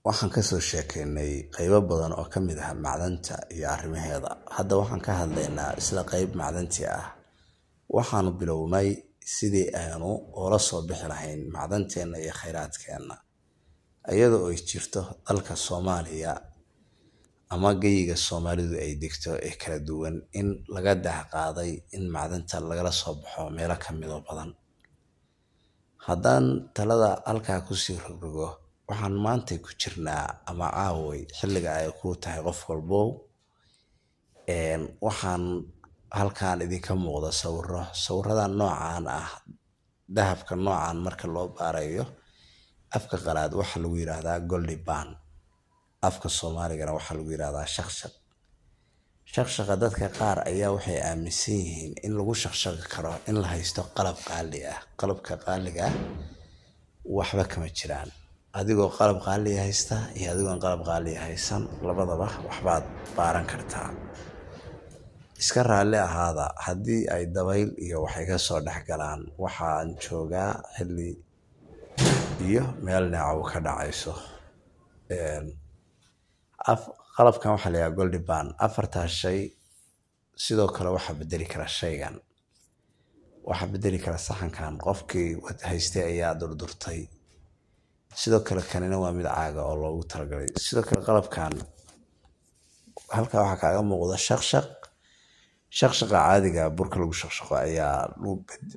waxaan ka soo sheekeynay qaybo badan oo ka mid ah macdanta iyo arrimaheeda. Hadda waxaan ka hadlaynaa isla qayb macdanti ah. Waxaanu bilownay sidii aanu ula soo bixi lahayn macdanteena iyo kheyraadkeena, iyadoo ay jirto dalka Soomaaliya ama geyiga Soomaalidu ay degto ee kala duwan in laga qaaday in macdanta lagala soo baxo meelo ka mid ah badan. Haddaan talada halkaa ku sii rogrogo, waxaan maanta ku jirnaa ama caaway xilliga ay ku tahay qof walbo waxaan halkaan idinka muuqda sawirada noocaan ah. Dahabka noocaan marka loo baarayo afka qalaad waxa lagu yiraahdaa gold band, afka Soomaaligana waxa lagu yiraahdaa shaqshaq. Shaqshaqa dadka qaar ayaa waxay aaminsan yihiin in lagu shaqshaqi karo in la haysto qalab qaali ah. Qalabka qaaliga ah waxba kama jiraan. Adigoo qalab qaali haysta iyo adigoo qalab qaali haysan labadaba waxbaad baaran kartaa. Iska raali ahaada haddii ay dabayl iyo waxay ka soo dhaxgalaan. Waxaan joogaa xilli iyo meel naaw ka dhacayso. qalabkan waxa la yiraahdaa gold band. Afarta shay sidoo kale waxa bedeli kara shaygan. Waxa bedeli kara saxankan qofkii wad haystay ayaa durdurtay. Sidoo kale kanina waa mid caaga oo loogu talagalay. Sidoo kale qalabkan halka waxa kaaga muuqda shaqshaq. Shaqshaqa caadiga burka lagu shaqshaqo ayaa lagu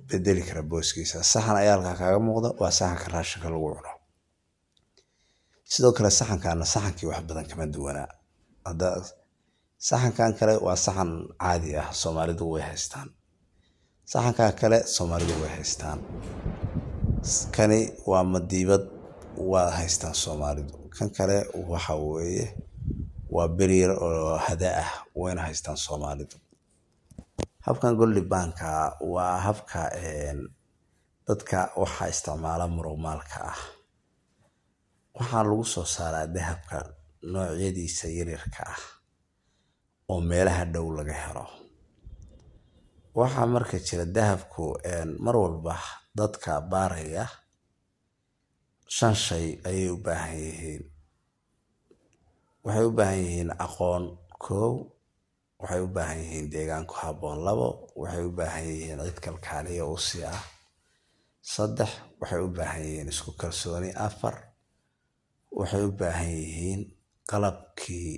bedeli kara booskiisa. Saxan ayaa halka kaaga muuqda waa saxanka raashinka lagu cuno. Sidoo kale saxankii wax badan kama duwana. Hadda saxankan kale waa saxan caadi ah, Soomaalidu way haystaan. Saxanka kale Soomaalidu way haystaan. Kani waa madiibad waa haystaan Soomaalidu. Kan kale waxa weeye waa bariir oo hada ah wayna haystaan Soomaalidu. Habkan gold band-ka waa habka dadka waxa isticmaala muruqmaalka ah. Waxaan lagu soo saaraa dahabka noocyadiisa yaryarka ah oo meelaha dhow laga helo. Waxa marka jira dahabku mar walba dadka baaraya 5 shay ayay u baahan yihiin. Waxay u baahan yihiin aqoon 1, waxay u baahan yihiin deegaan ku habboon 2, waxay u baahan yihiin cid kalkaaliye u si ah 3, waxay u baahan yihiin isku kalsooni 4, waxay u baahan yihiin qalabkii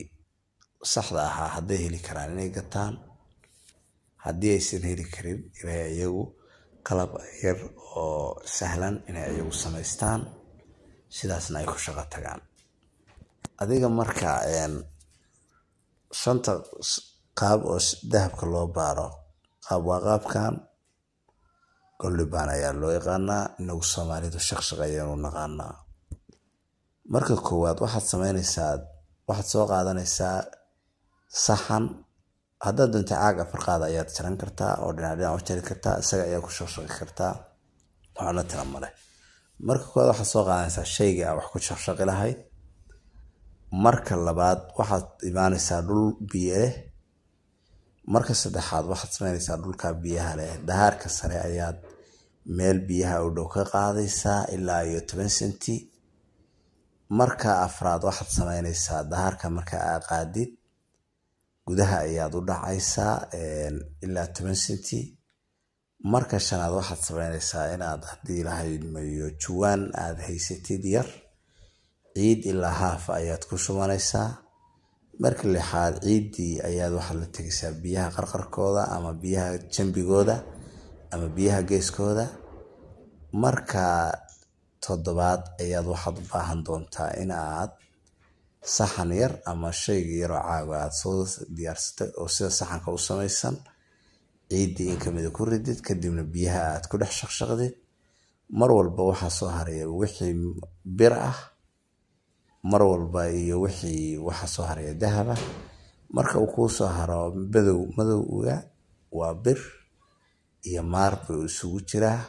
saxda ahaa hadday heli karaan inay gataan. Haddii aysan heli karin inay iyagu qalab yar oo sahlan inay iyagu samaystaan, sidaasna ay ku shaqo tagaan. Adiga marka 5 qaab oo dahabka loo baaro waa qaabkan gold band ayaa loo yaqaanaa. Inagu Soomaalidu shaqshaq ayaynu naqaanaa. Marka koowaad waxaad soo qaadanaysaa saxan. Haddaad doonto caag 4 qaad ayaad jaran kartaa oo dhinac u jari kartaa, isaga ayaa ku shaqshaqi kartaa. Waxna tira male. Marka koowaad waxaad soo qaadanaysaa shayga wax ku shaqshaqi lahayd. Marka labaad waxaad imaanaysaa dhul biyo leh. Marka saddexaad waxaad samaynaysaa dhulka biyaha leh. Dahaarka sare ayaad meel biyaha u dhow ka qaadaysaa ilaa 10 senti. Marka afraad waxaad samaynaysaa dahaarka marka aad qaadid gudaha ayaad u dhacaysaa ilaa 10 senti. Marka shanaad waxaad samaynaysaa inaad hadii lahayd mayo juwaan aad haysatid yar ciid ilaa haaf ayaad ku shubanaysaa. Marka lixaad ciidii ayaad waxaad la tagaysaa biyaha qarqarkooda ama biyaha jambigooda ama biyaha geeskooda. Marka toddobaad ayaad waxaad u baahan doontaa in aad saxan yar ama shay yar oo caag aad soo diyaarsatay oo sida saxanka u samaysan ciidii in kamid ku ridid kadibna biyaha aad ku dhex shaqshaqdid. Mar walba waxa soo haraya wixii bir ah, mar walba iyo wixii waxa soo haraya dahab ah. Marka uu ku soo haro madowga waa bir iyo maar buu isugu jiraa.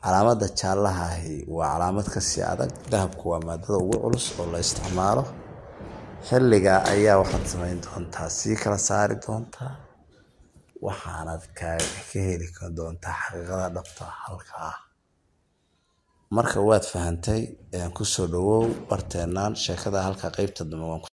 Calaamada jaalaha ahi waa calaamad ka sii adag. Dahabku waa maadada ugu culus oo la isticmaalo. Xilliga ayaa waxaad samayn doontaa si kala saari doontaa. Waxaanad ka heli doontaa xaqiiqada dhabta halka ah. marka waad fahantay ku soo dhawow barteenaan sheekada halka qaybta dambe